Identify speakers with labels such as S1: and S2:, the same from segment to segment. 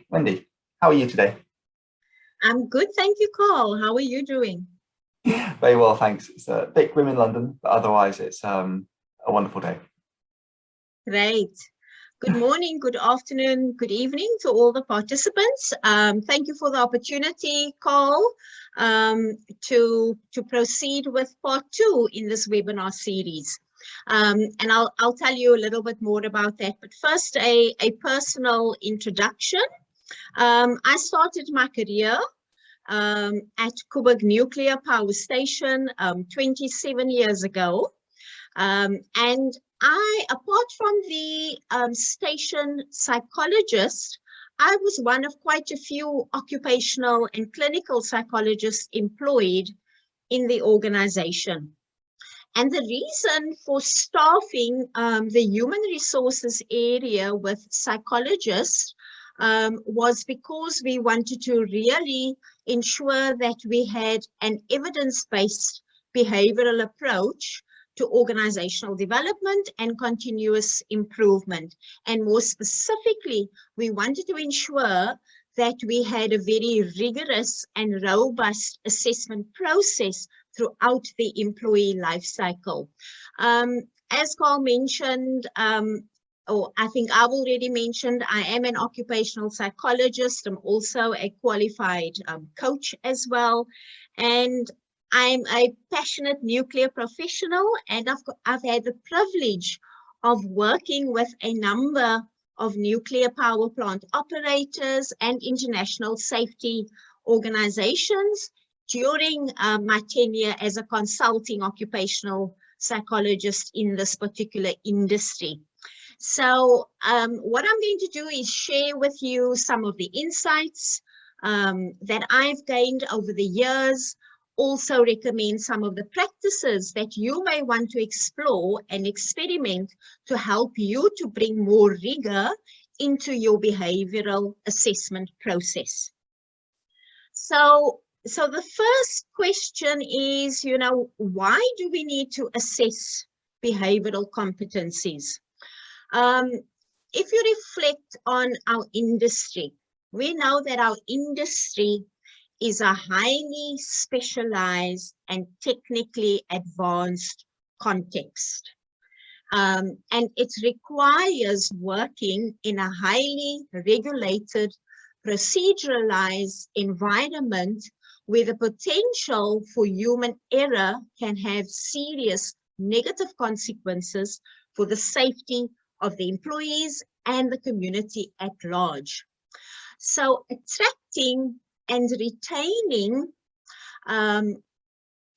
S1: Wendy, how are you today?
S2: I'm good, thank you, Carl. How are you doing?
S1: Very well, thanks. It's a bit grim in London, but otherwise it's a wonderful day.
S2: Great. Good morning, good afternoon, good evening to all the participants. Thank you for the opportunity, Carl, to proceed with part 2 in this webinar series. And I'll tell you a little bit more about that. But first, a personal introduction. I started my career at Koeberg Nuclear Power Station 27 years ago. And apart from the station psychologist, I was one of quite a few occupational and clinical psychologists employed in the organization. And the reason for staffing the human resources area with psychologists was because we wanted to really ensure that we had an evidence-based behavioral approach to organizational development and continuous improvement. And more specifically, we wanted to ensure that we had a very rigorous and robust assessment process throughout the employee life cycle. As Carl mentioned, or I think I've already mentioned, I am an occupational psychologist. I'm also a qualified coach as well. And I'm a passionate nuclear professional, and I've had the privilege of working with a number of nuclear power plant operators and international safety organizations during my tenure as a consulting occupational psychologist in this particular industry. So what I'm going to do is share with you some of the insights that I've gained over the years, also recommend some of the practices that you may want to explore and experiment to help you to bring more rigor into your behavioral assessment process. So the first question is, why do we need to assess behavioral competencies? If you reflect on our industry, we know that our industry is a highly specialized and technically advanced context. And it requires working in a highly regulated, proceduralized environment where the potential for human error can have serious negative consequences for the safety of the employees and the community at large. So attracting and retaining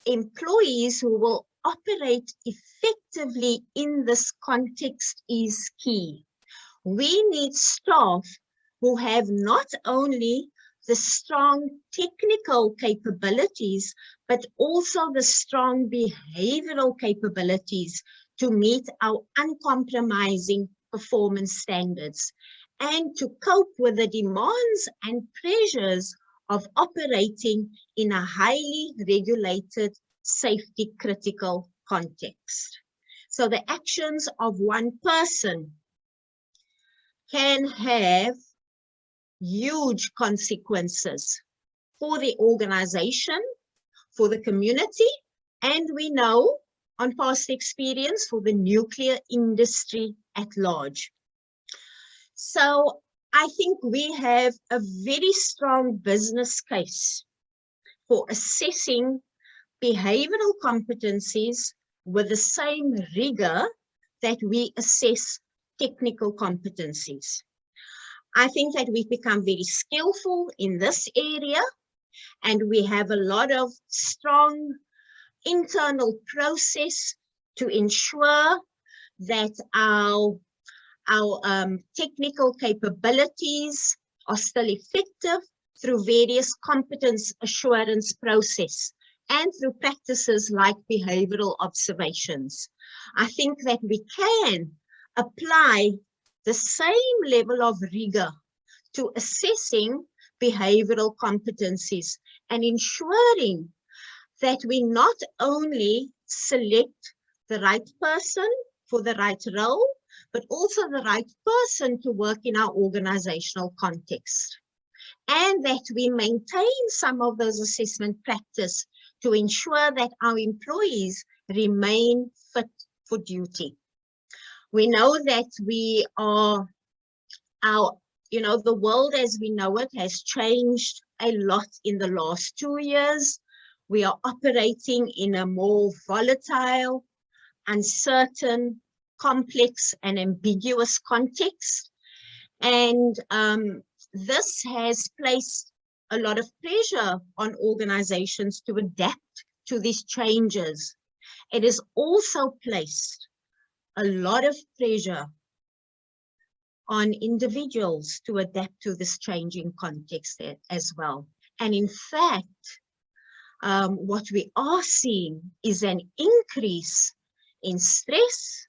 S2: employees who will operate effectively in this context is key. We need staff who have not only the strong technical capabilities, but also the strong behavioral capabilities to meet our uncompromising performance standards and to cope with the demands and pressures of operating in a highly regulated, safety critical context. So the actions of one person can have huge consequences for the organization, for the community, and we know on past experience for the nuclear industry at large. So I think we have a very strong business case for assessing behavioral competencies with the same rigor that we assess technical competencies. I think that we've become very skillful in this area, and we have a lot of strong internal process to ensure that our technical capabilities are still effective through various competence assurance process and through practices like behavioral observations. I think that we can apply the same level of rigor to assessing behavioral competencies and ensuring that we not only select the right person for the right role, but also the right person to work in our organizational context. And that we maintain some of those assessment practice to ensure that our employees remain fit for duty. We know that the world as we know it has changed a lot in the last 2 years. We are operating in a more volatile, uncertain, complex, and ambiguous context. And this has placed a lot of pressure on organizations to adapt to these changes. It has also placed a lot of pressure on individuals to adapt to this changing context as well. And in fact, what we are seeing is an increase in stress,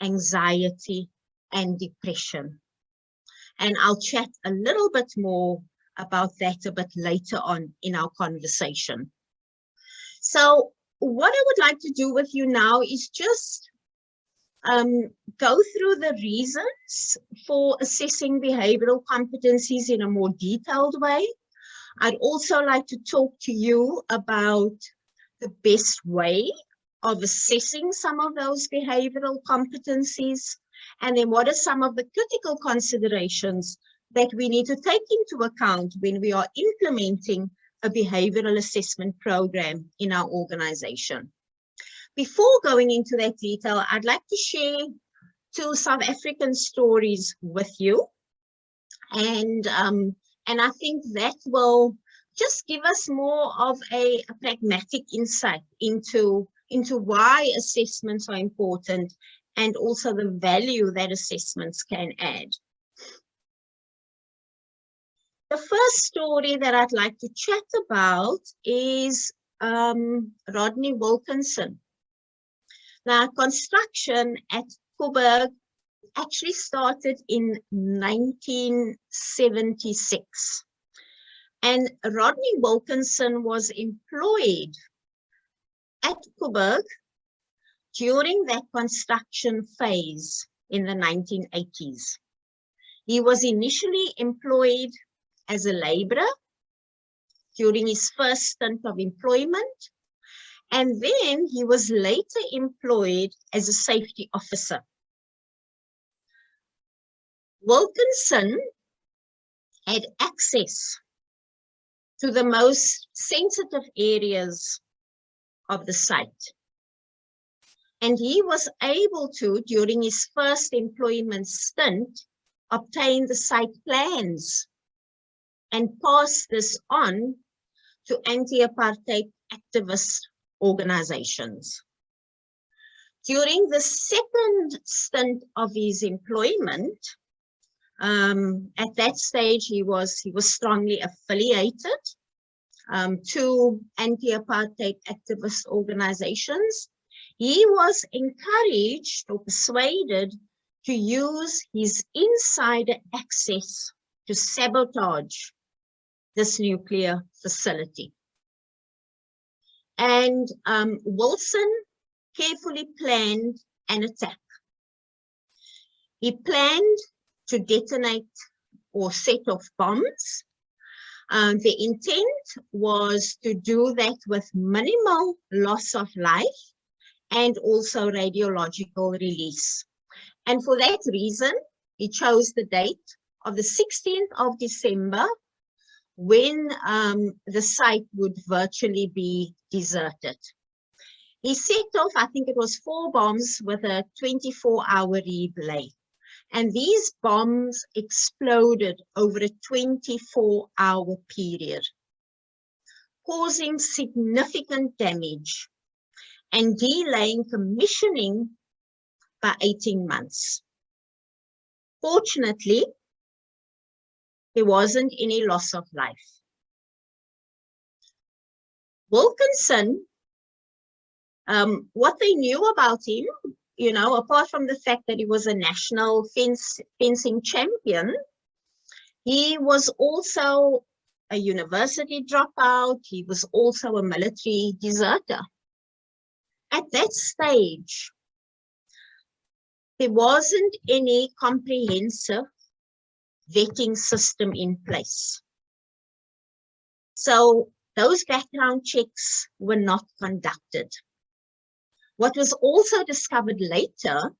S2: anxiety, and depression. And I'll chat a little bit more about that a bit later on in our conversation. So what I would like to do with you now is just go through the reasons for assessing behavioral competencies in a more detailed way. I'd also like to talk to you about the best way of assessing some of those behavioral competencies, and then what are some of the critical considerations that we need to take into account when we are implementing a behavioral assessment program in our organization. Before going into that detail, I'd like to share 2 South African stories with you. And I think that will just give us more of a pragmatic insight into why assessments are important and also the value that assessments can add. The first story that I'd like to chat about is Rodney Wilkinson. Now, construction at Koeberg actually started in 1976. And Rodney Wilkinson was employed at Koeberg during that construction phase in the 1980s. He was initially employed as a laborer during his first stint of employment, and then he was later employed as a safety officer. Wilkinson had access to the most sensitive areas of the site. And he was able to, during his first employment stint, obtain the site plans and pass this on to anti-apartheid activist organizations. During the second stint of his employment, at that stage he was strongly affiliated to anti-apartheid activist organizations. He was encouraged or persuaded to use his insider access to sabotage this nuclear facility. And Wilson carefully planned an attack. He planned to detonate or set off bombs. The intent was to do that with minimal loss of life and also radiological release. And for that reason, he chose the date of the 16th of December when the site would virtually be deserted. He set off, I think it was 4 bombs with a 24-hour relay. And these bombs exploded over a 24-hour period, causing significant damage and delaying commissioning by 18 months. Fortunately, there wasn't any loss of life. Wilkinson, what they knew about him, apart from the fact that he was a national fencing champion, he was also a university dropout. He was also a military deserter. At that stage, there wasn't any comprehensive vetting system in place. So those background checks were not conducted. What was also discovered later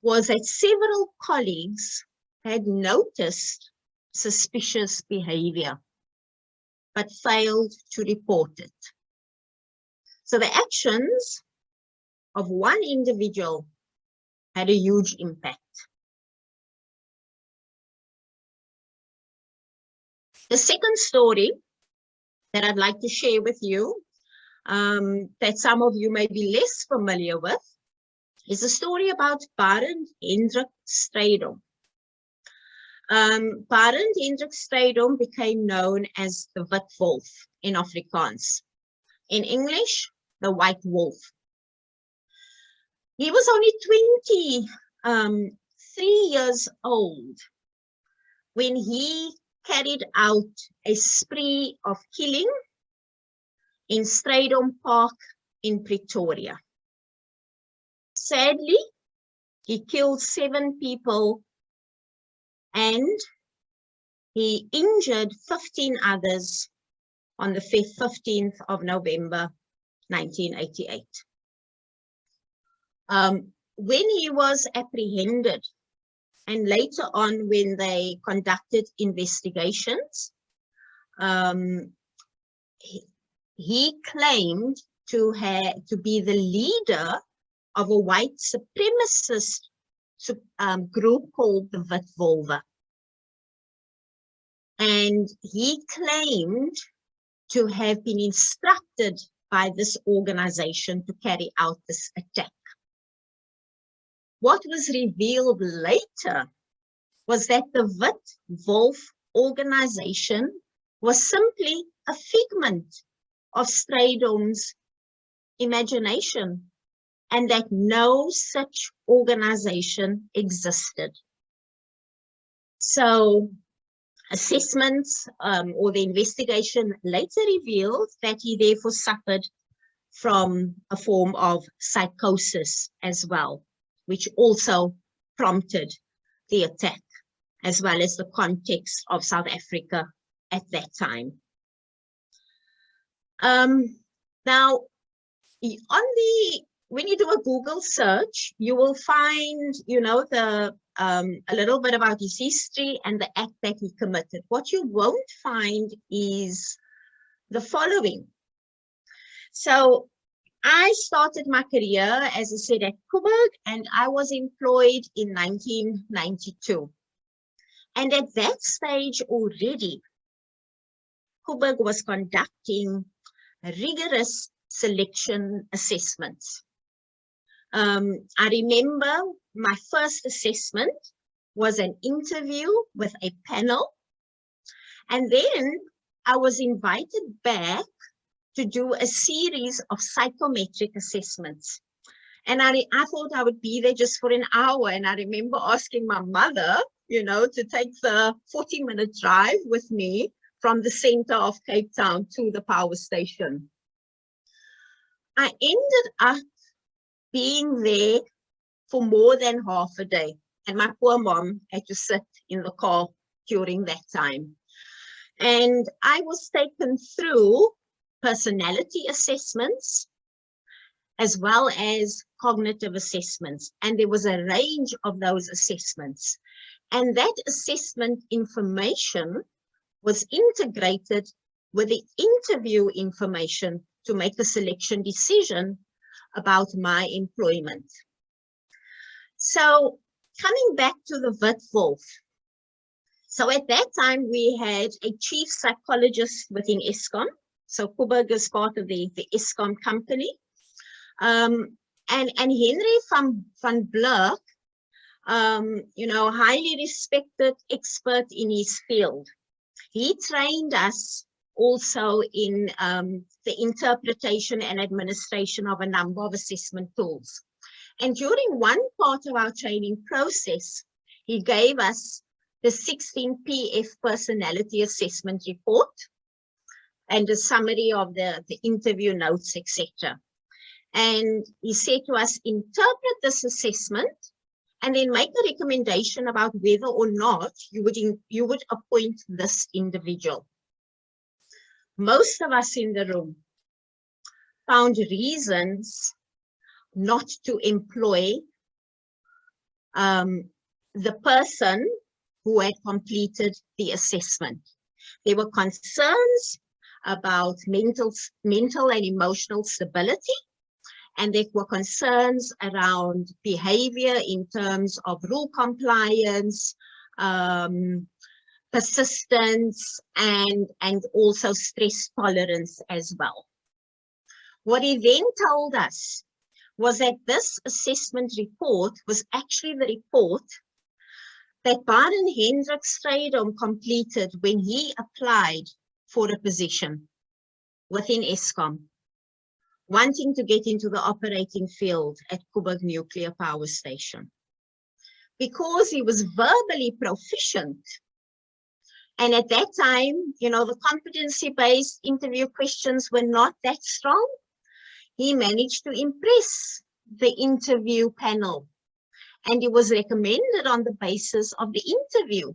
S2: was that several colleagues had noticed suspicious behavior, but failed to report it. So the actions of one individual had a huge impact. The second story that I'd like to share with you, that some of you may be less familiar with, is a story about Barend Hendrik Strydom. Barend Hendrik Strydom became known as the Wit Wolf in Afrikaans. In English, the White Wolf. He was only 23 years old when he carried out a spree of killing in Strydom Park in Pretoria. Sadly, he killed 7 people and he injured 15 others on the 15th of November, 1988. When he was apprehended, and later on when they conducted investigations, he claimed to be the leader of a white supremacist group called the Wit Wolwe. And he claimed to have been instructed by this organization to carry out this attack. What was revealed later was that the Wit Wolf organization was simply a figment of Strydom's imagination, and that no such organization existed. So assessments or the investigation later revealed that he therefore suffered from a form of psychosis as well, which also prompted the attack, as well as the context of South Africa at that time. Now, when you do a Google search, you will find, a little bit about his history and the act that he committed. What you won't find is the following. So I started my career, as I said, at Koeberg, and I was employed in 1992. And at that stage already, Koeberg was conducting rigorous selection assessments. I remember my first assessment was an interview with a panel, and then I was invited back to do a series of psychometric assessments. And I thought I would be there just for an hour, and I remember asking my mother, to take the 40-minute drive with me from the center of Cape Town to the power station. I ended up being there for more than half a day, and my poor mom had to sit in the car during that time. And I was taken through personality assessments as well as cognitive assessments, and there was a range of those assessments. And that assessment information was integrated with the interview information to make a selection decision about my employment. So coming back to the Wit Wolf. So at that time, we had a chief psychologist within Eskom. So Koeberg is part of the Eskom company. And Henry van Blerk, highly respected expert in his field. He trained us also in the interpretation and administration of a number of assessment tools. And during one part of our training process, he gave us the 16 PF personality assessment report and a summary of the interview notes, etc. And he said to us, interpret this assessment and then make a recommendation about whether or not you would appoint this individual. Most of us in the room found reasons not to employ the person who had completed the assessment. There were concerns about mental and emotional stability, and there were concerns around behavior in terms of rule compliance, persistence, and also stress tolerance as well. What he then told us was that this assessment report was actually the report that Baden Hendrik Strydom completed when he applied for a position within Eskom, wanting to get into the operating field at Koeberg Nuclear Power Station. Because he was verbally proficient, and at that time, you know, the competency-based interview questions were not that strong, he managed to impress the interview panel, and he was recommended on the basis of the interview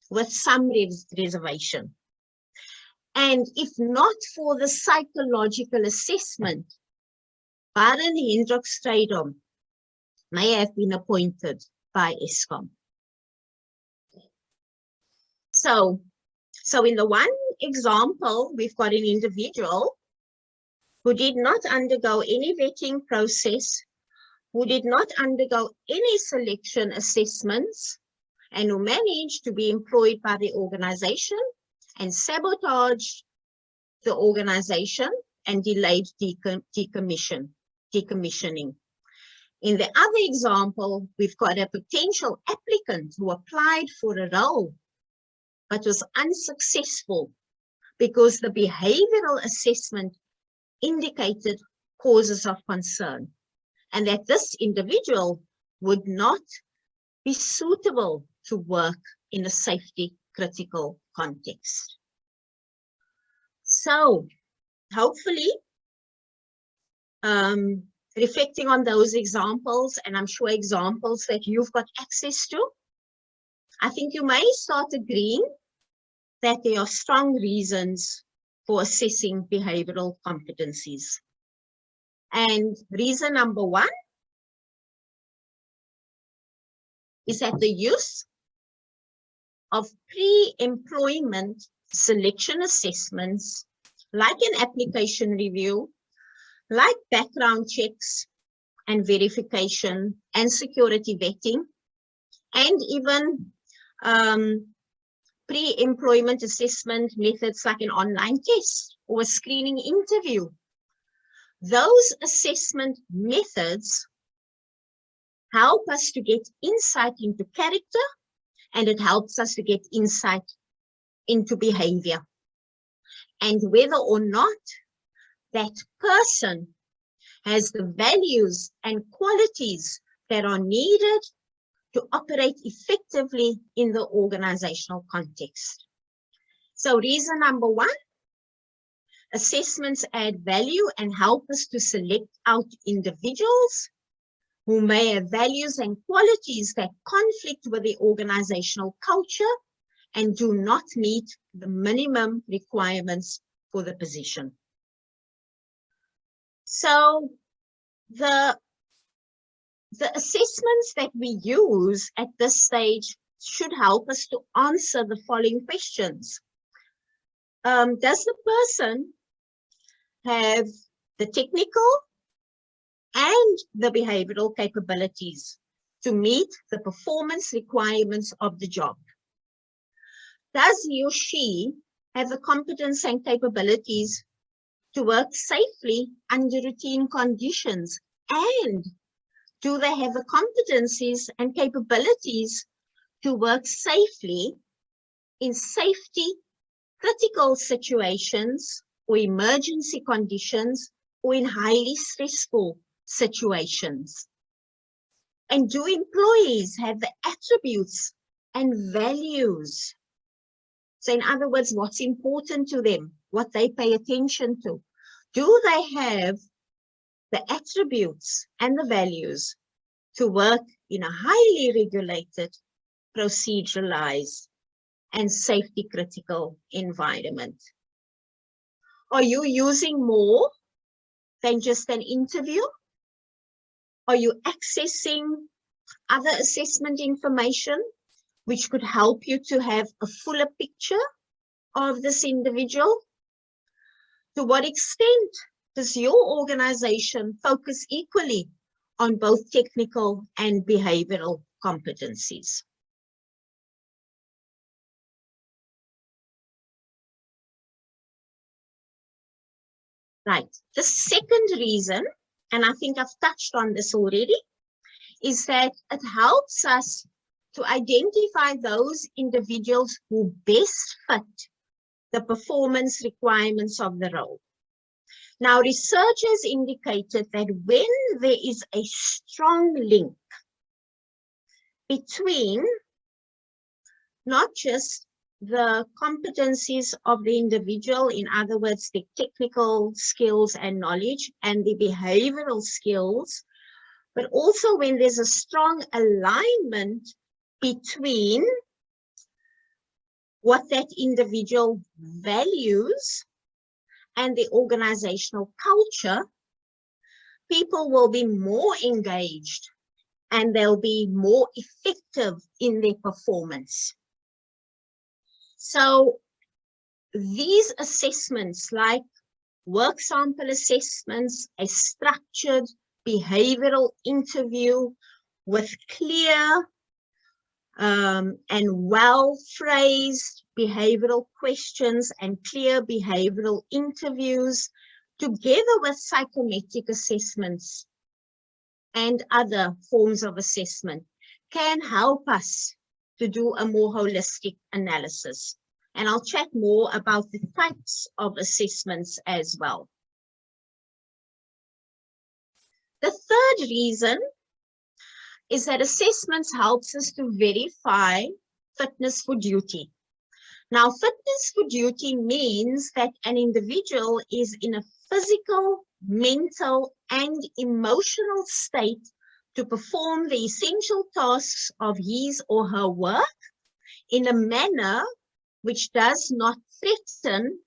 S2: with some reservation. And if not for the psychological assessment, Baden Hendrik Strydom may have been appointed by Eskom. So in the one example, we've got an individual who did not undergo any vetting process, who did not undergo any selection assessments, and who managed to be employed by the organization and sabotaged the organization and delayed decommissioning. In the other example, we've got a potential applicant who applied for a role but was unsuccessful because the behavioral assessment indicated causes of concern, and that this individual would not be suitable to work in a safety critical context. So hopefully, reflecting on those examples, and I'm sure examples that you've got access to, I think you may start agreeing that there are strong reasons for assessing behavioral competencies. And reason number one is that the use of pre-employment selection assessments, like an application review, like background checks and verification and security vetting, and even pre-employment assessment methods like an online test or a screening interview. Those assessment methods help us to get insight into character, and it helps us to get insight into behavior, and whether or not that person has the values and qualities that are needed to operate effectively in the organizational context. So reason number one, assessments add value and help us to select out individuals who may have values and qualities that conflict with the organizational culture and do not meet the minimum requirements for the position. So the assessments that we use at this stage should help us to answer the following questions. Does the person have the technical and the behavioral capabilities to meet the performance requirements of the job? Does he or she have the competence and capabilities to work safely under routine conditions? And do they have the competencies and capabilities to work safely in safety critical situations or emergency conditions or in highly stressful situations? And do employees have the attributes and values? So in other words, what's important to them, what they pay attention to? Do they have the attributes and the values to work in a highly regulated, proceduralized, and safety critical environment. Are you using more than just an interview? Are you accessing other assessment information which could help you to have a fuller picture of this individual? To what extent does your organization focus equally on both technical and behavioral competencies? Right. The second reason, and I think I've touched on this already, is that it helps us to identify those individuals who best fit the performance requirements of the role. Now, research has indicated that when there is a strong link between not just the competencies of the individual, in other words, the technical skills and knowledge, and the behavioral skills, but also when there's a strong alignment between what that individual values and the organizational culture, people will be more engaged and they'll be more effective in their performance. So these assessments, like work sample assessments, a structured behavioral interview with clear and well-phrased behavioral questions and clear behavioral interviews, together with psychometric assessments and other forms of assessment, can help us to do a more holistic analysis. And I'll chat more about the types of assessments as well. The third reason is that assessments helps us to verify fitness for duty. Now, fitness for duty means that an individual is in a physical, mental, and emotional state to perform the essential tasks of his or her work in a manner which does not threaten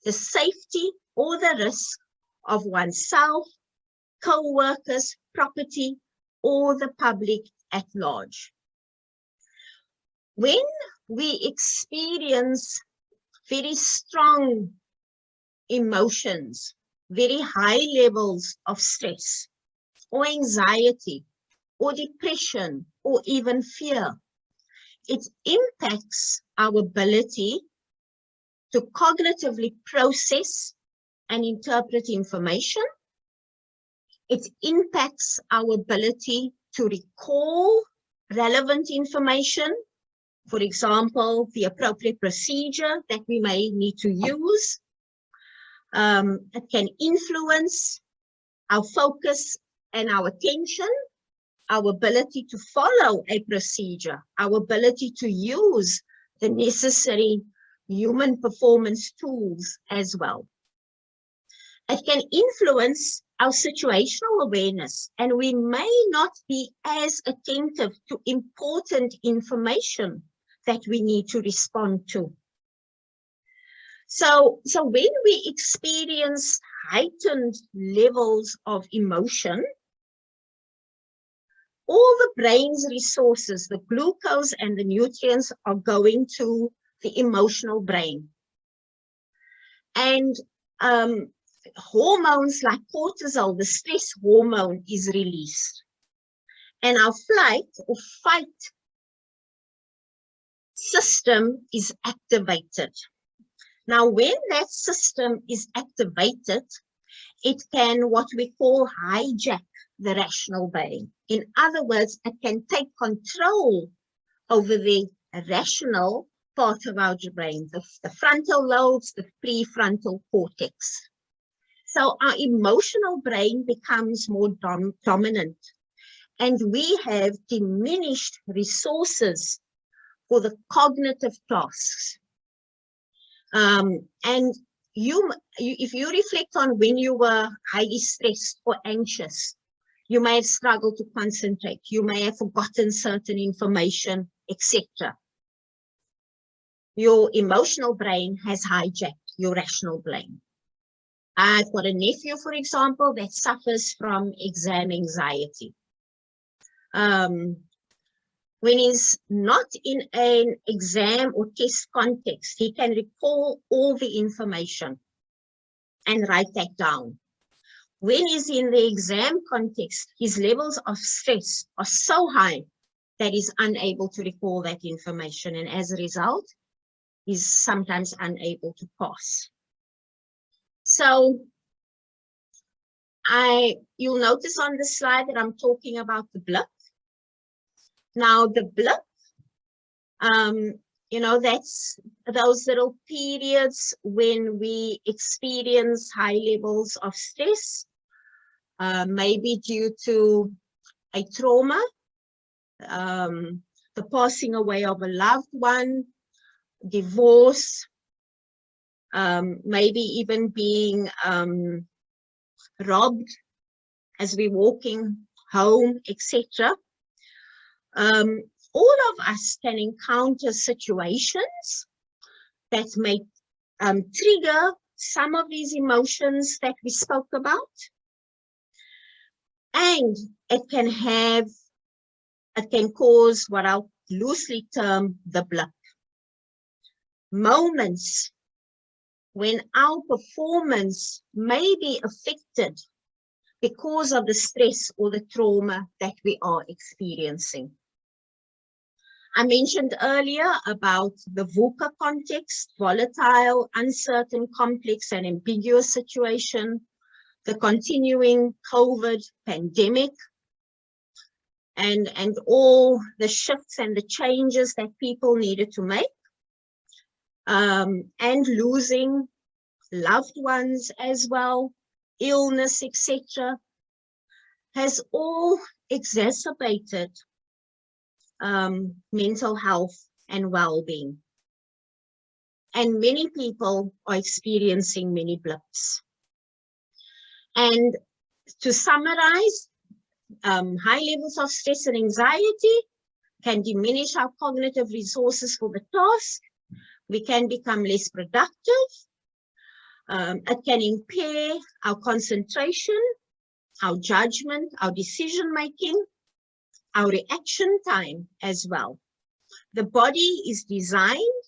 S2: the safety or the risk of oneself, co-workers, property, or the public at large. When we experience very strong emotions, very high levels of stress or anxiety or depression or even fear, it impacts our ability to cognitively process and interpret information. It impacts our ability to recall relevant information, for example, the appropriate procedure that we may need to use. It can influence our focus and our attention, our ability to follow a procedure, our ability to use the necessary human performance tools as well. It can influence our situational awareness, and we may not be as attentive to important information that we need to respond to. So when we experience heightened levels of emotion, all the brain's resources, the glucose and the nutrients, are going to the emotional brain. And hormones like cortisol, the stress hormone, is released. And our flight or fight system is activated. Now, when that system is activated, it can, what we call, hijack the rational brain. In other words, it can take control over the rational part of our brain, the frontal lobes, the prefrontal cortex. So our emotional brain becomes more dominant, and we have diminished resources for the cognitive tasks. And if you reflect on when you were highly stressed or anxious, You may have struggled to concentrate. You may have forgotten certain information, etc. Your emotional brain has hijacked your rational brain. I've got a nephew, for example, that suffers from exam anxiety. When he's not in an exam or test context, he can recall all the information and write that down. When he's in the exam context, his levels of stress are so high that he's unable to recall that information, and as a result, he's sometimes unable to pass. So you'll notice on the slide that I'm talking about the blip. Now the blip, you know, that's those little periods when we experience high levels of stress, maybe due to a trauma, the passing away of a loved one, divorce, maybe even being robbed as we're walking home, etc. All of us can encounter situations that may trigger some of these emotions that we spoke about, and it can cause what I'll loosely term the blip. Moments when our performance may be affected because of the stress or the trauma that we are experiencing. I mentioned earlier about the VUCA context, volatile, uncertain, complex, and ambiguous situation, the continuing COVID pandemic, and all the shifts and the changes that people needed to make, and losing loved ones as well, illness, etc., has all exacerbated mental health and well-being. And many people are experiencing many blips. And to summarize, high levels of stress and anxiety can diminish our cognitive resources for the task. We can become less productive. It can impair our concentration, our judgment, our decision-making, our reaction time as well. The body is designed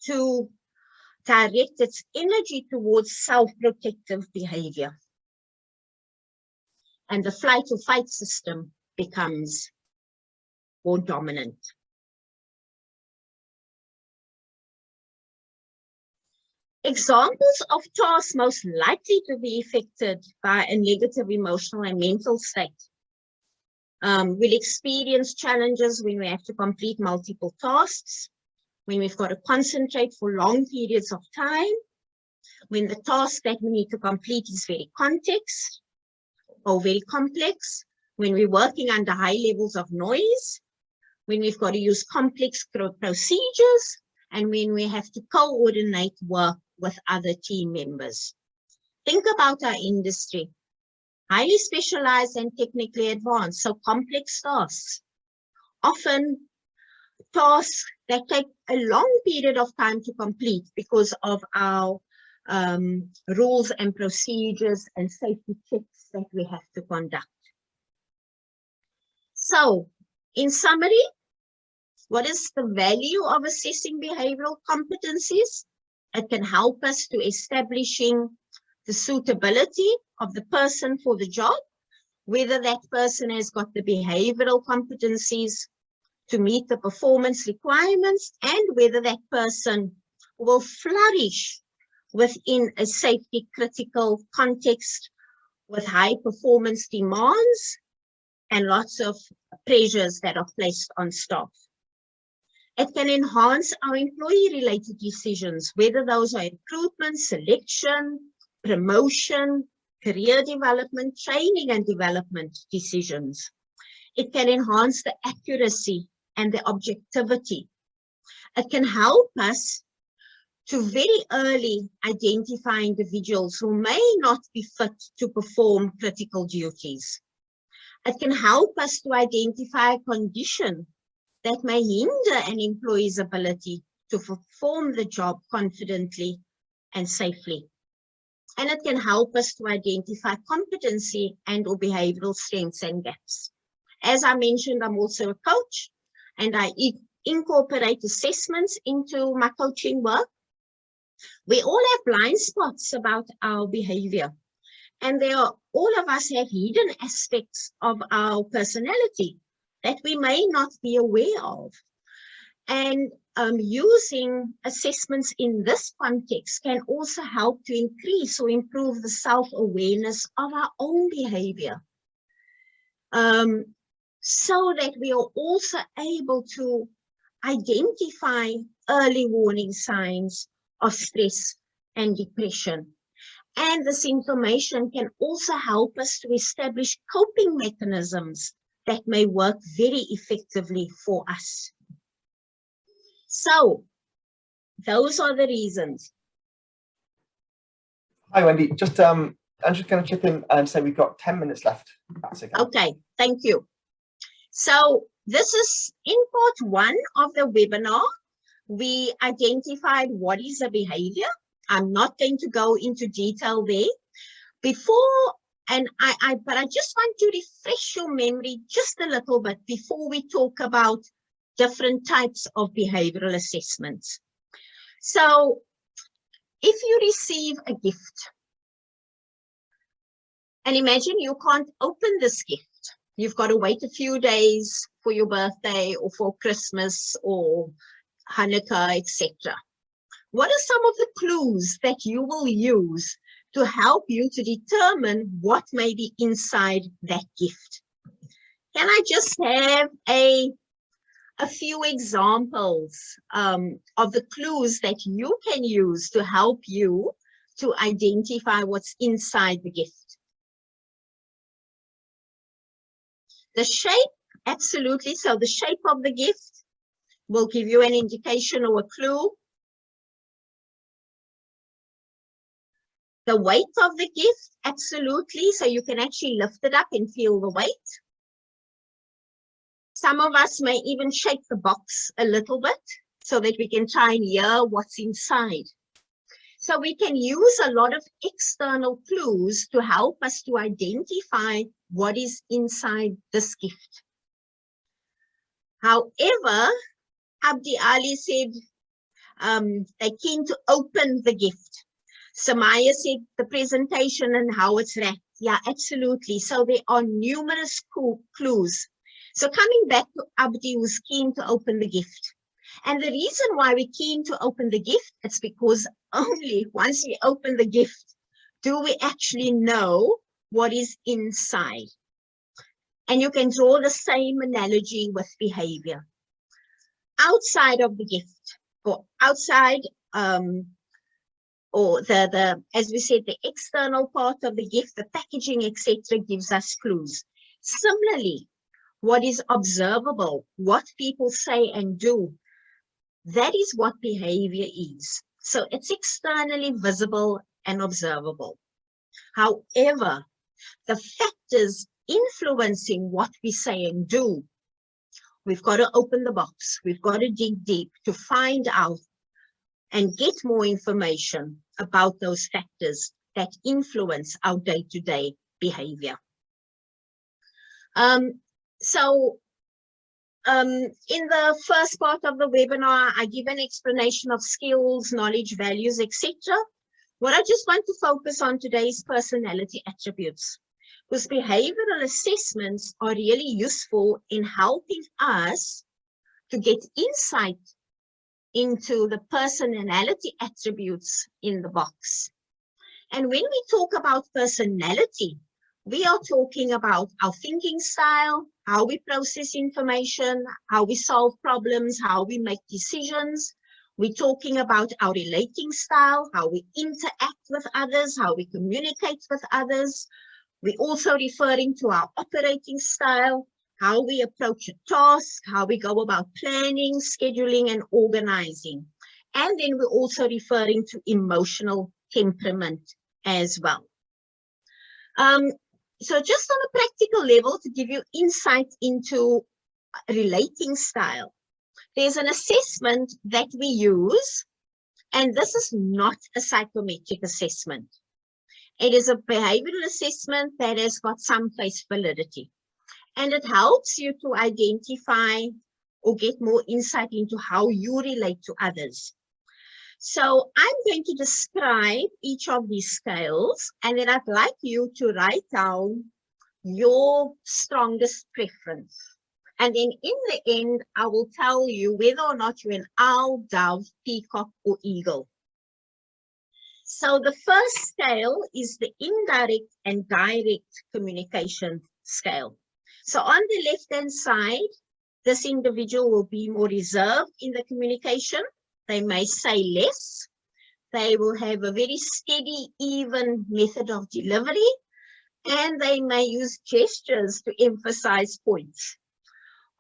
S2: to direct its energy towards self-protective behavior. And the flight or fight system becomes more dominant. Examples of tasks most likely to be affected by a negative emotional and mental state. We'll experience challenges when we have to complete multiple tasks, when we've got to concentrate for long periods of time, when the task that we need to complete is very complex, when we're working under high levels of noise, when we've got to use complex procedures, and when we have to coordinate work with other team members. Think about our industry. Highly specialized and technically advanced, so complex tasks. Often tasks that take a long period of time to complete because of our rules and procedures and safety checks that we have to conduct. So, in summary, what is the value of assessing behavioral competencies? It can help us to establishing the suitability of the person for the job, whether that person has got the behavioral competencies to meet the performance requirements, and whether that person will flourish within a safety critical context with high performance demands and lots of pressures that are placed on staff. It can enhance our employee-related decisions, whether those are recruitment, selection, promotion, career development, training and development decisions. It can enhance the accuracy and the objectivity. It can help us to very early identify individuals who may not be fit to perform critical duties. It can help us to identify a condition that may hinder an employee's ability to perform the job confidently and safely. And it can help us to identify competency and or behavioural strengths and gaps. As I mentioned, I'm also a coach, and I incorporate assessments into my coaching work. We all have blind spots about our behaviour, and all of us have hidden aspects of our personality that we may not be aware of. And using assessments in this context can also help to increase or improve the self-awareness of our own behavior, so that we are also able to identify early warning signs of stress and depression. And this information can also help us to establish coping mechanisms that may work very effectively for us. So, those are the reasons.
S1: Hi, Wendy. I'm just going to chip in and say we've got 10 minutes left. That's okay.
S2: Okay, thank you. So, this is in part 1 of the webinar. We identified what is a behavior. I'm not going to go into detail there. But I just want to refresh your memory just a little bit before we talk about different types of behavioral assessments. So, if you receive a gift, and imagine you can't open this gift, you've got to wait a few days for your birthday or for Christmas or Hanukkah, etc. What are some of the clues that you will use to help you to determine what may be inside that gift? Can I just have a few examples of the clues that you can use to help you to identify what's inside the gift? The shape, absolutely. So the shape of the gift will give you an indication or a clue. The weight of the gift, absolutely. So you can actually lift it up and feel the weight. Some of us may even shake the box a little bit so that we can try and hear what's inside. So we can use a lot of external clues to help us to identify what is inside this gift. However, Abdi Ali said they're keen to open the gift. Samaya said the presentation and how it's wrapped. Yeah, absolutely. So there are numerous clues. So coming back to Abdi, who's keen to open the gift. And the reason why we're keen to open the gift, it's because only once we open the gift do we actually know what is inside. And you can draw the same analogy with behavior. Outside of the gift, or outside, or as we said, the external part of the gift, the packaging, etc., gives us clues. Similarly, what is observable, what people say and do, that is what behavior is. So it's externally visible and observable. However, the factors influencing what we say and do, we've got to open the box. We've got to dig deep to find out and get more information about those factors that influence our day-to-day behavior. In the first part of the webinar, I give an explanation of skills, knowledge, values, etc. What I just want to focus on today is personality attributes, because behavioral assessments are really useful in helping us to get insight into the personality attributes in the box. And when we talk about personality, we are talking about our thinking style, how we process information, how we solve problems, how we make decisions. We're talking about our relating style, how we interact with others, how we communicate with others. We're also referring to our operating style, how we approach a task, how we go about planning, scheduling, and organizing. And then we're also referring to emotional temperament as well. So just on a practical level, to give you insight into relating style, there's an assessment that we use, and this is not a psychometric assessment. It is a behavioral assessment that has got some face validity, and it helps you to identify or get more insight into how you relate to others. So I'm going to describe each of these scales, and then I'd like you to write down your strongest preference. And then in the end, I will tell you whether or not you're an owl, dove, peacock, or eagle. So the first scale is the indirect and direct communication scale. So on the left-hand side, this individual will be more reserved in the communication. They may say less. They will have a very steady, even method of delivery, and they may use gestures to emphasize points.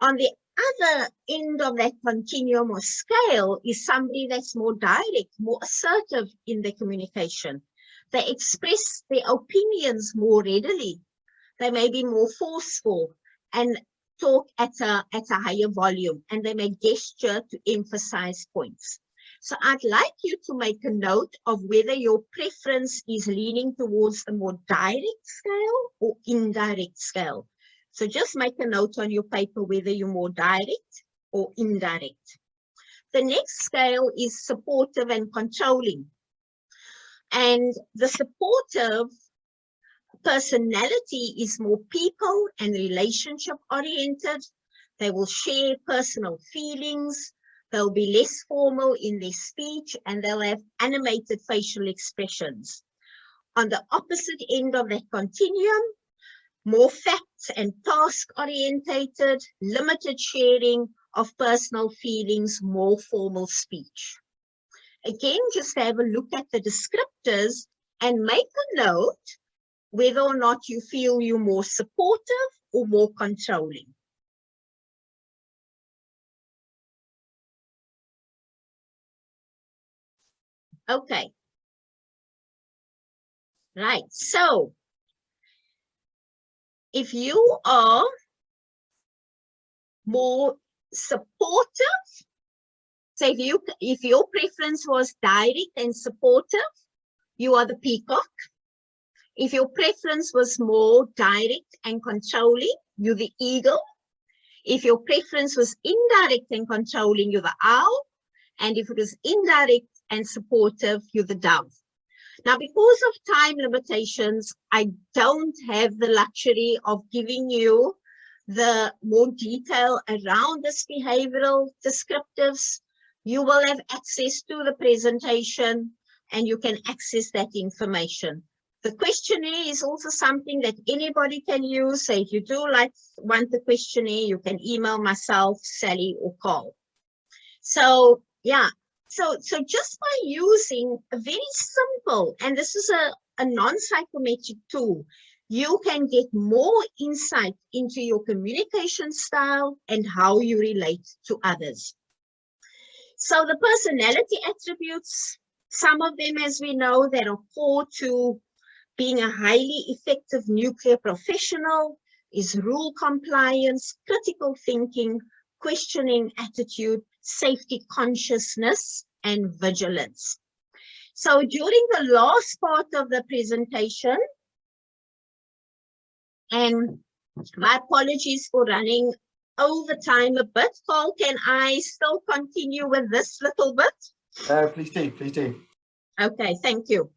S2: On the other end of that continuum or scale is somebody that's more direct, more assertive in their communication. They express their opinions more readily. They may be more forceful and talk at a higher volume, and they may gesture to emphasize points. So I'd like you to make a note of whether your preference is leaning towards a more direct scale or indirect scale. So just make a note on your paper whether you're more direct or indirect. The next scale is supportive and controlling. And the supportive personality is more people and relationship oriented. They will share personal feelings. They'll be less formal in their speech, and they'll have animated facial expressions. On the opposite end of that continuum, more facts and task orientated, limited sharing of personal feelings, more formal speech. Again, just have a look at the descriptors and make a note whether or not you feel you're more supportive or more controlling. Okay. Right. So if you are more supportive, so if your preference was direct and supportive, you are the peacock. If your preference was more direct and controlling, you're the eagle. If your preference was indirect and controlling, you're the owl. And if it was indirect and supportive, you're the dove. Now, because of time limitations, I don't have the luxury of giving you the more detail around this behavioral descriptives. You will have access to the presentation and you can access that information. The questionnaire is also something that anybody can use. So if you do want the questionnaire, you can email myself, Sally, or Carl. So yeah, so just by using a very simple, and this is a non-psychometric tool, you can get more insight into your communication style and how you relate to others. So the personality attributes, some of them, as we know, that are core to being a highly effective nuclear professional, is rule compliance, critical thinking, questioning attitude, safety consciousness, and vigilance. So during the last part of the presentation, and my apologies for running over time a bit, Carl, can I still continue with this little bit?
S1: Please do, please do.
S2: Okay, thank you.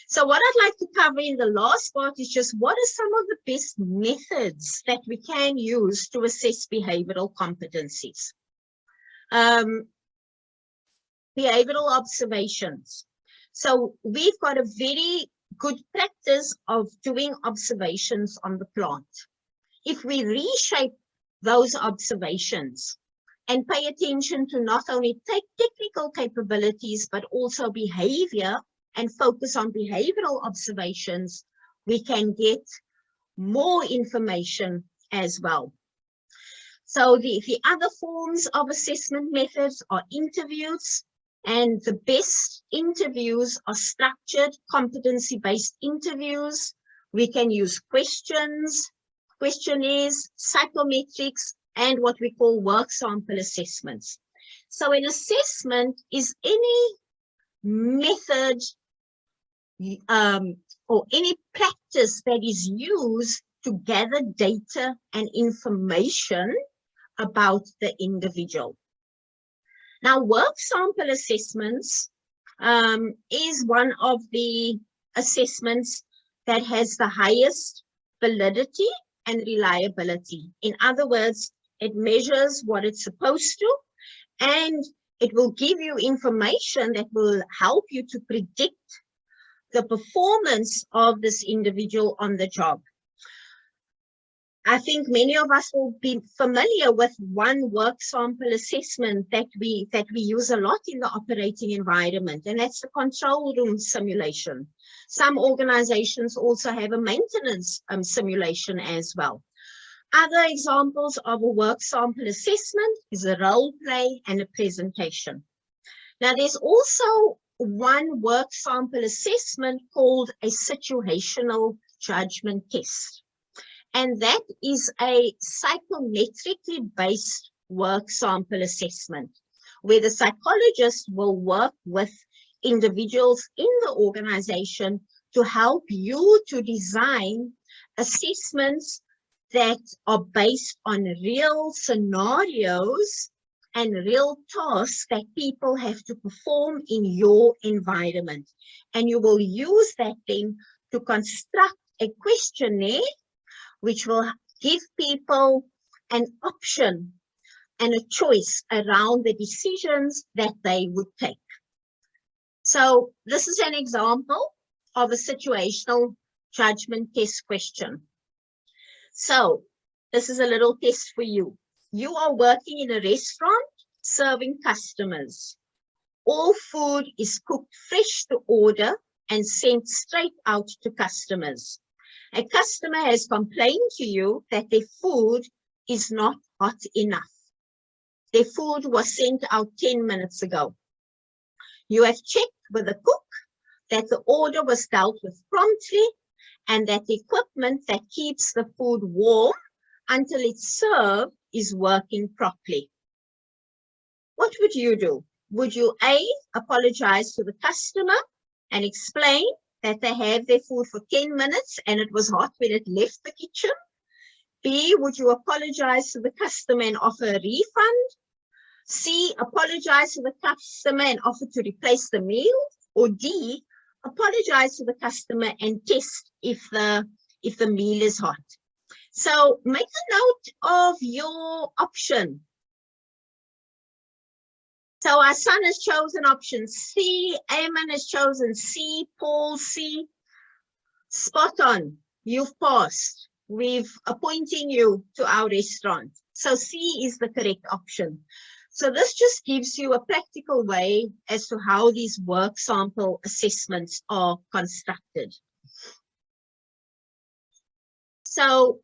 S2: So what I'd like to cover in the last part is just what are some of the best methods that we can use to assess behavioral competencies. Behavioral observations. So we've got a very good practice of doing observations on the plant. If we reshape those observations and pay attention to not only technical capabilities, but also behavior, and focus on behavioral observations, we can get more information as well. So the other forms of assessment methods are interviews. And the best interviews are structured, competency-based interviews. We can use questions, questionnaires, psychometrics, and what we call work sample assessments. So an assessment is any method or any practice that is used to gather data and information about the individual. Now, work sample assessments is one of the assessments that has the highest validity and reliability. In other words, it measures what it's supposed to, and it will give you information that will help you to predict the performance of this individual on the job. I think many of us will be familiar with one work sample assessment that we use a lot in the operating environment, and that's the control room simulation. Some organizations also have a maintenance simulation as well. Other examples of a work sample assessment is a role play and a presentation. Now, there's also one work sample assessment called a situational judgment test. And that is a psychometrically based work sample assessment, where the psychologist will work with individuals in the organization to help you to design assessments that are based on real scenarios and real tasks that people have to perform in your environment. And you will use that then to construct a questionnaire which will give people an option and a choice around the decisions that they would take. So this is an example of a situational judgment test question. So this is a little test for you. You are working in a restaurant serving customers. All food is cooked fresh to order and sent straight out to customers. A customer has complained to you that their food is not hot enough. Their food was sent out 10 minutes ago. You have checked with the cook that the order was dealt with promptly and that the equipment that keeps the food warm until it's served is working properly. What would you do? Would you A, apologize to the customer and explain that they have their food for 10 minutes and it was hot when it left the kitchen? B, would you apologize to the customer and offer a refund? C, apologize to the customer and offer to replace the meal? Or D, apologize to the customer and test if the meal is hot? So make a note of your option. So our son has chosen option C, Eamon has chosen C, Paul C. Spot on, you've passed. We've appointing you to our restaurant. So C is the correct option. So this just gives you a practical way as to how these work sample assessments are constructed. So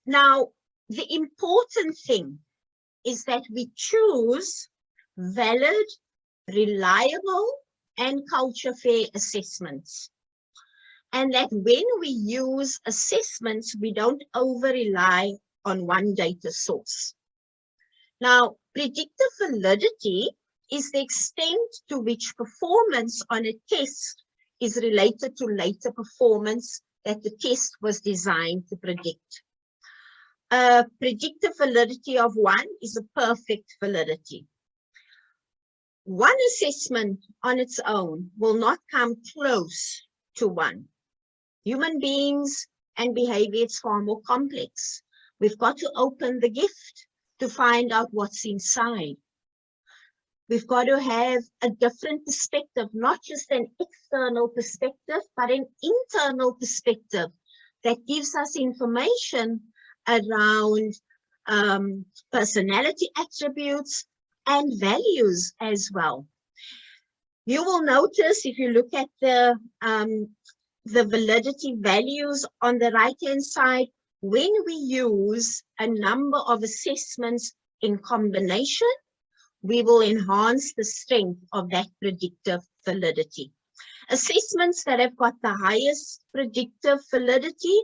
S2: now the important thing is that we choose valid, reliable, and culture fair assessments. And that when we use assessments, we don't over-rely on one data source. Now, predictive validity is the extent to which performance on a test is related to later performance that the test was designed to predict. Predictive validity of 1 is a perfect validity. One assessment on its own will not come close to 1. Human beings and behavior is far more complex. We've got to open the gift to find out what's inside. We've got to have a different perspective, not just an external perspective, but an internal perspective that gives us information around personality attributes and values as well. You will notice if you look at the validity values on the right-hand side, when we use a number of assessments in combination, we will enhance the strength of that predictive validity. Assessments that have got the highest predictive validity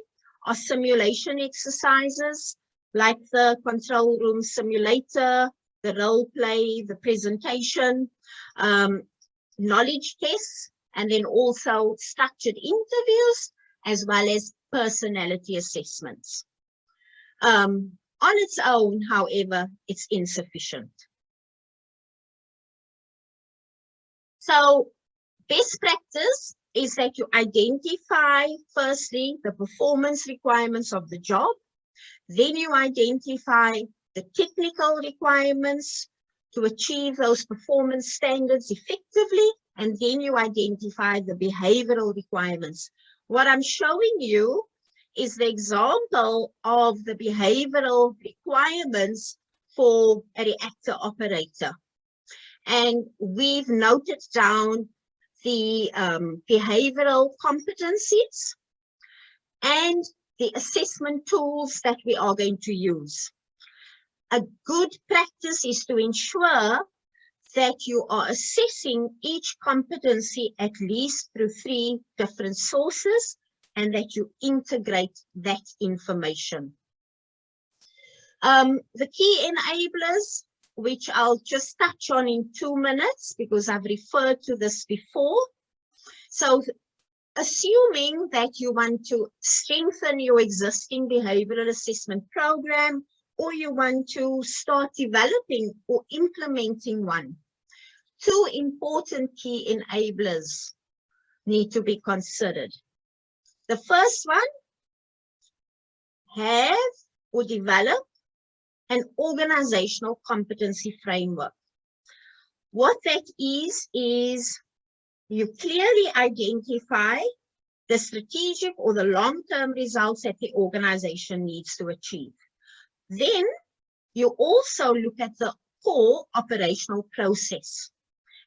S2: are simulation exercises like the control room simulator, the role play, the presentation, knowledge tests, and then also structured interviews, as well as personality assessments. On its own, however, it's insufficient. So best practice is that you identify, firstly, the performance requirements of the job. Then you identify the technical requirements to achieve those performance standards effectively. And then you identify the behavioral requirements. What I'm showing you is the example of the behavioral requirements for a reactor operator. And we've noted down the behavioral competencies and the assessment tools that we are going to use. A good practice is to ensure that you are assessing each competency at least through 3 different sources and that you integrate that information. The key enablers, which I'll just touch on in 2 minutes because I've referred to this before. So assuming that you want to strengthen your existing behavioral assessment program, or you want to start developing or implementing one, 2 important key enablers need to be considered. The first one, have or develop an organizational competency framework. What that is you clearly identify the strategic or the long-term results that the organization needs to achieve. Then you also look at the core operational process.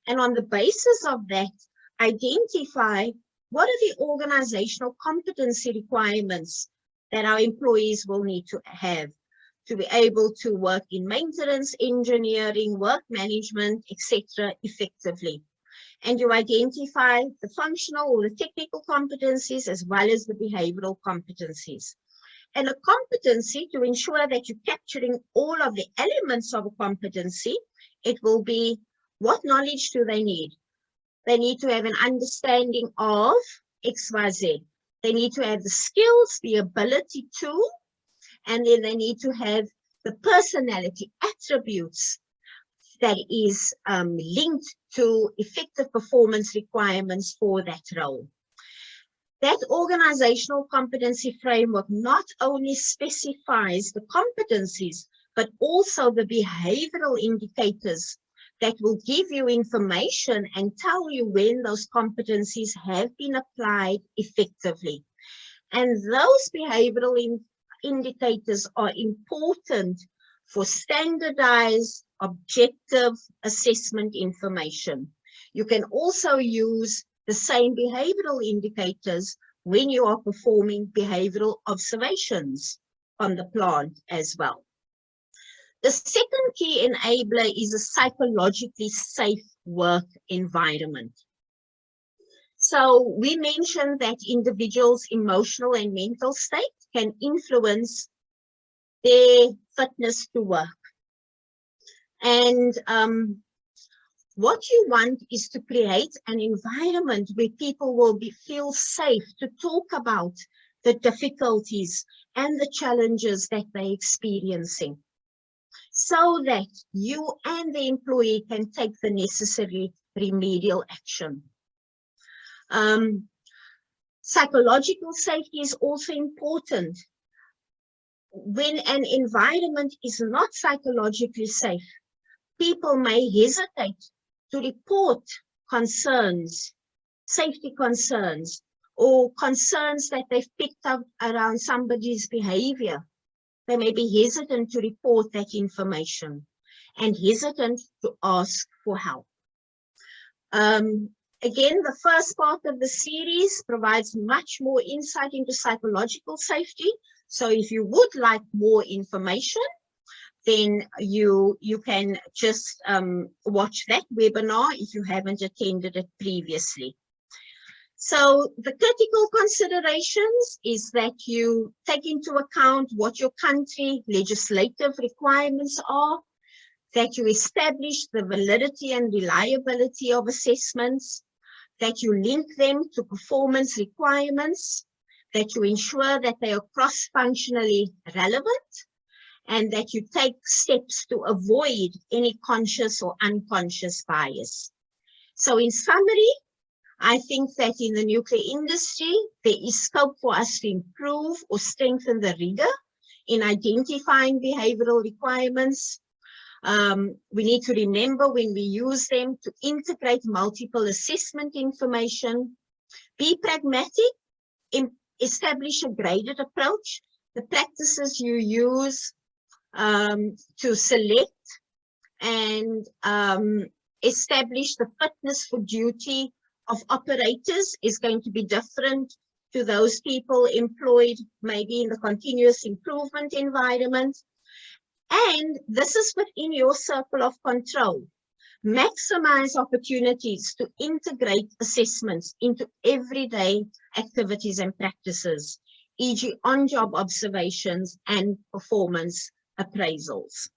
S2: And on the basis of that, identify what are the organizational competency requirements that our employees will need to have to be able to work in maintenance, engineering, work management, etc. effectively. And you identify the functional or the technical competencies as well as the behavioral competencies. And a competency, to ensure that you're capturing all of the elements of a competency, it will be, what knowledge do they need? They need to have an understanding of XYZ. They need to have the skills, the ability to, and then they need to have the personality attributes that is linked to effective performance requirements for that role. That organizational competency framework not only specifies the competencies, but also the behavioral indicators that will give you information and tell you when those competencies have been applied effectively. And those behavioral indicators are important for standardized, objective assessment information. You can also use the same behavioral indicators when you are performing behavioral observations on the plant as well. The second key enabler is a psychologically safe work environment. So we mentioned that individuals' emotional and mental state can influence their fitness to work. And what you want is to create an environment where people will feel safe to talk about the difficulties and the challenges that they're experiencing, so that you and the employee can take the necessary remedial action. Psychological safety is also important. When an environment is not psychologically safe, people may hesitate to report concerns, safety concerns, or concerns that they've picked up around somebody's behavior. They may be hesitant to report that information and hesitant to ask for help. Again, the first part of the series provides much more insight into psychological safety. So if you would like more information, then you can just watch that webinar if you haven't attended it previously. So the critical considerations is that you take into account what your country legislative requirements are, that you establish the validity and reliability of assessments, that you link them to performance requirements, that you ensure that they are cross-functionally relevant, and that you take steps to avoid any conscious or unconscious bias. So in summary, I think that in the nuclear industry, there is scope for us to improve or strengthen the rigor in identifying behavioral requirements. We need to remember when we use them to integrate multiple assessment information, be pragmatic, establish a graded approach, the practices you use to select and establish the fitness for duty of operators is going to be different to those people employed maybe in the continuous improvement environment. And this is within your circle of control. Maximize opportunities to integrate assessments into everyday activities and practices, e.g. on-job observations and performance appraisals.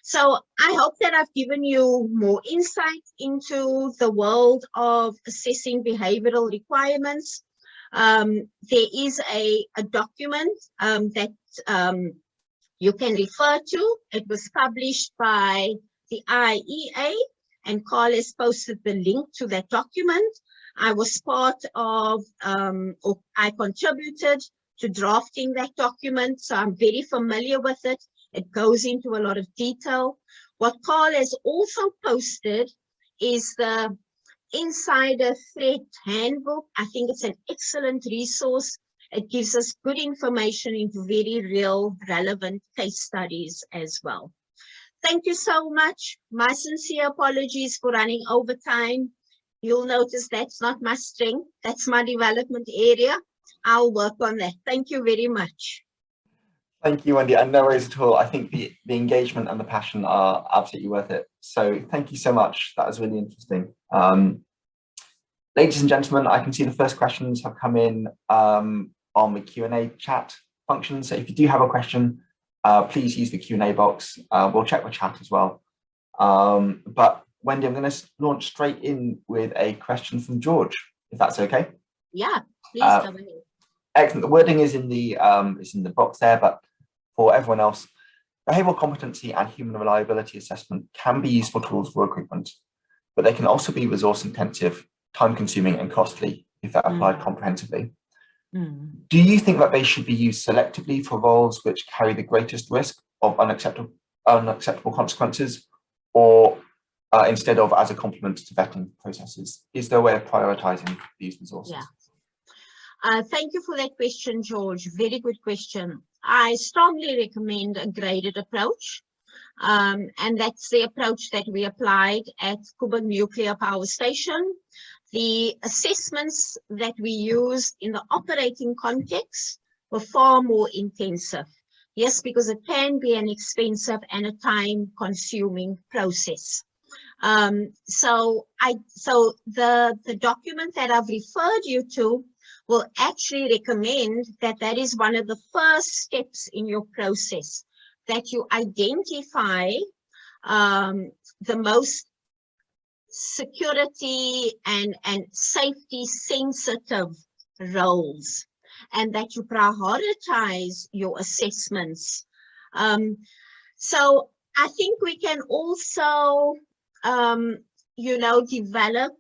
S2: So I hope that I've given you more insight into the world of assessing behavioral requirements. There is a document that you can refer to. It was published by the IEA, and Carl has posted the link to that document. I was part of, or I contributed to drafting that document, so I'm very familiar with it. It goes into a lot of detail. What Carl has also posted is the Insider Threat Handbook. I think it's an excellent resource. It gives us good information into very real, relevant case studies as well. Thank you so much. My sincere apologies for running over time. You'll notice that's not my strength. That's my development area. I'll work on that. Thank you very much.
S1: Thank you, Wendy, and no worries at all. I think the engagement and the passion are absolutely worth it. So thank you so much. That was really interesting. Ladies and gentlemen, I can see the first questions have come in on the Q&A chat function. So if you do have a question, please use the Q&A box. We'll check the chat as well. But Wendy, I'm going to launch straight in with a question from George, if that's okay.
S2: Yeah, please go ahead.
S1: Excellent. The wording is in the box there, but for everyone else, behavioural competency and human reliability assessment can be useful tools for recruitment, but they can also be resource intensive, time consuming and costly if they're applied comprehensively. Do you think that they should be used selectively for roles which carry the greatest risk of unacceptable consequences, or instead of as a complement to vetting processes? Is there a way of prioritising these resources?
S2: Yeah. Thank you for that question, George. Very good question. I strongly recommend a graded approach, and that's the approach that we applied at Koeberg Nuclear Power Station. The assessments that we used in the operating context were far more intensive. Yes, because it can be an expensive and a time-consuming process. So the document that I've referred you to will actually recommend that that is one of the first steps in your process, that you identify the most security and safety sensitive roles, and that you prioritize your assessments. So I think we can also, develop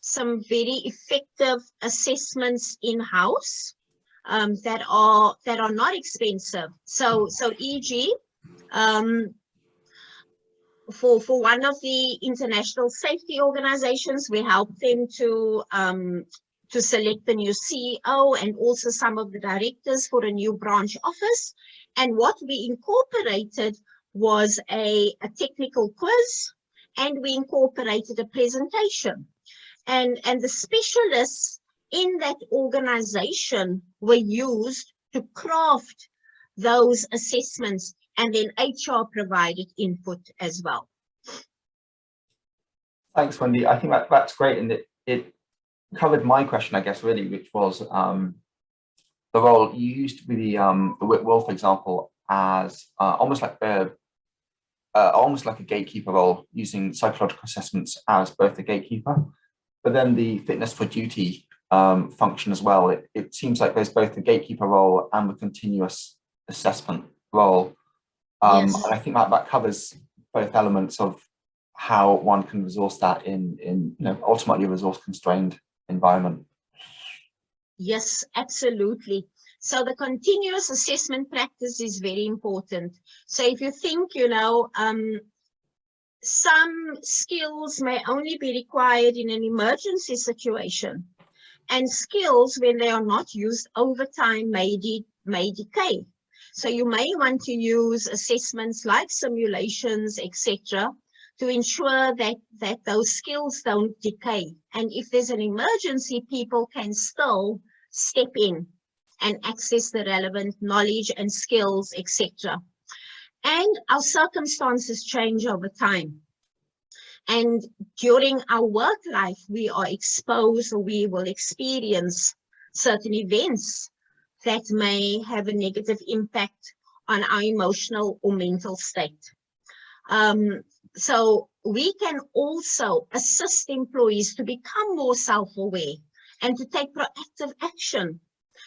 S2: some very effective assessments in-house that are not expensive. So e.g., for one of the international safety organizations, we help them to select the new CEO and also some of the directors for a new branch office. And what we incorporated was a technical quiz, and we incorporated a presentation. And the specialists in that organization were used to craft those assessments and then HR provided input as well.
S1: Thanks, Wendy. I think that's great, and it covered my question, I guess, really, which was the role you used to be the Whitwell, example, as almost like a gatekeeper role, using psychological assessments as both the gatekeeper, but then the fitness for duty function as well. It seems like there's both the gatekeeper role and the continuous assessment role.
S2: Yes.
S1: And I think that covers both elements of how one can resource that in ultimately a resource constrained environment.
S2: Yes, absolutely. So the continuous assessment practice is very important. So if you think, some skills may only be required in an emergency situation, and skills, when they are not used over time, may decay. So you may want to use assessments like simulations, etc., to ensure that those skills don't decay. And if there's an emergency, people can still step in and access the relevant knowledge and skills, etc. And our circumstances change over time. And during our work life, we are exposed, or we will experience certain events that may have a negative impact on our emotional or mental state. So we can also assist employees to become more self-aware and to take proactive action.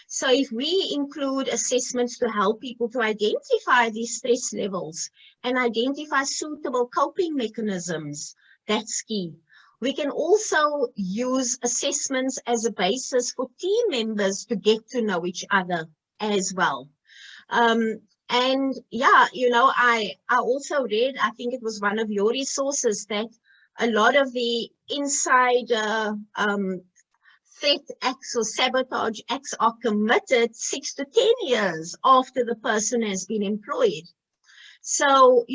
S2: So if we include assessments to help people to identify these stress levels and identify suitable coping mechanisms, that's key. We can also use assessments as a basis for team members to get to know each other as well. And yeah, I also read, I think it was one of your resources, that a lot of the inside threat acts or sabotage acts are committed 6 to 10 years after the person has been employed. So,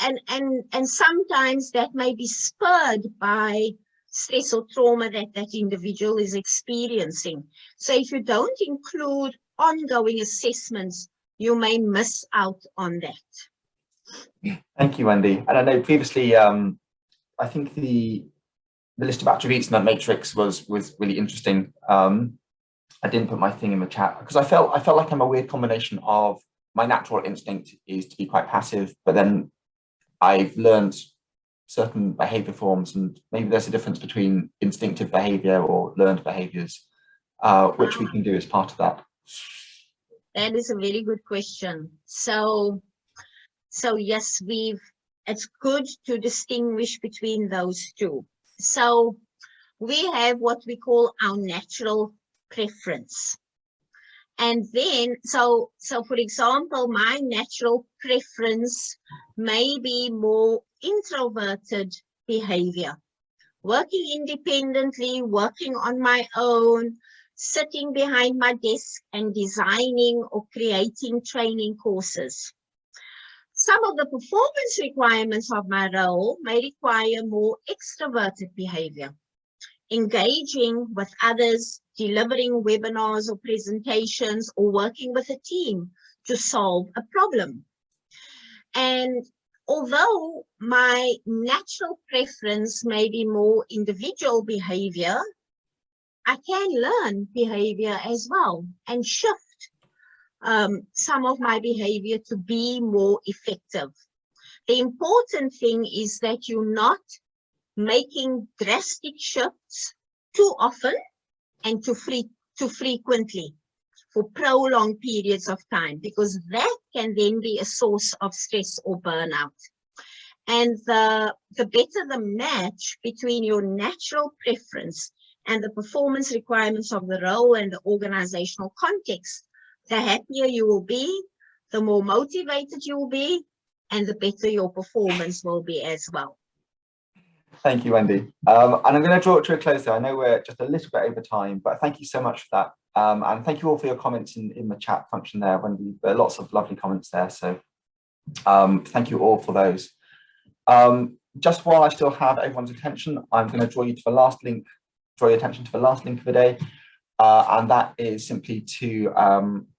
S2: and sometimes that may be spurred by stress or trauma that individual is experiencing. So if you don't include ongoing assessments, you may miss out on that.
S1: Thank you, Wendy. And I know previously, I think the list of attributes in that matrix was really interesting. I didn't put my thing in the chat because I felt like I'm a weird combination of my natural instinct is to be quite passive, but then I've learned certain behavior forms, and maybe there's a difference between instinctive behavior or learned behaviors, which we can do as part of that.
S2: That is a very good question. So yes, it's good to distinguish between those two. So we have what we call our natural preference. And then, so for example, my natural preference may be more introverted behavior, working independently, working on my own, sitting behind my desk and designing or creating training courses. Some of the performance requirements of my role may require more extroverted behavior, engaging with others, delivering webinars or presentations, or working with a team to solve a problem. And although my natural preference may be more individual behavior, I can learn behavior as well and shift some of my behavior to be more effective. The important thing is that you're not making drastic shifts too often and too frequently for prolonged periods of time, because that can then be a source of stress or burnout. And the better the match between your natural preference and the performance requirements of the role and the organizational context, the happier you will be, the more motivated you will be, and the better your performance will be as well.
S1: Thank you, Wendy. And I'm going to draw it to a close there. I know we're just a little bit over time, but thank you so much for that. And thank you all for your comments in the chat function there, Wendy. There are lots of lovely comments there. So thank you all for those. Just while I still have everyone's attention, I'm going to draw your attention to the last link of the day. And that is simply to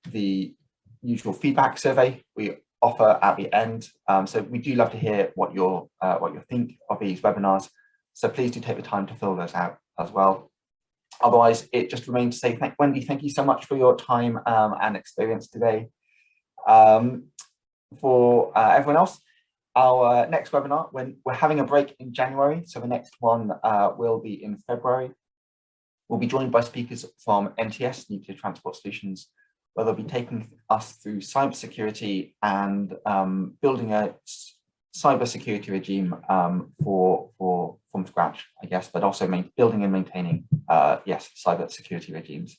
S1: the usual feedback survey. We offer at the end. So we do love to hear what you think of these webinars. So please do take the time to fill those out as well. Otherwise, it just remains to say, Wendy, thank you so much for your time and experience today. For everyone else, our next webinar, when we're having a break in January, so the next one will be in February. We'll be joined by speakers from NTS, Nuclear Transport Solutions, where they'll be taking us through cybersecurity and building a cybersecurity regime from scratch, I guess, but also building and maintaining, yes, cybersecurity regimes.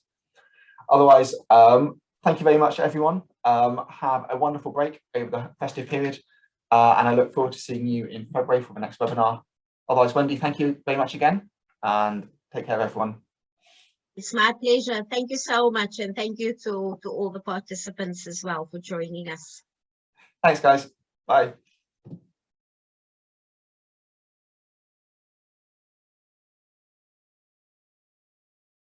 S1: Otherwise, thank you very much, everyone. Have a wonderful break over the festive period, and I look forward to seeing you in February for the next webinar. Otherwise, Wendy, thank you very much again, and take care, everyone.
S2: It's my pleasure. Thank you so much, and thank you to all the participants as well for joining us.
S1: Thanks, guys. Bye.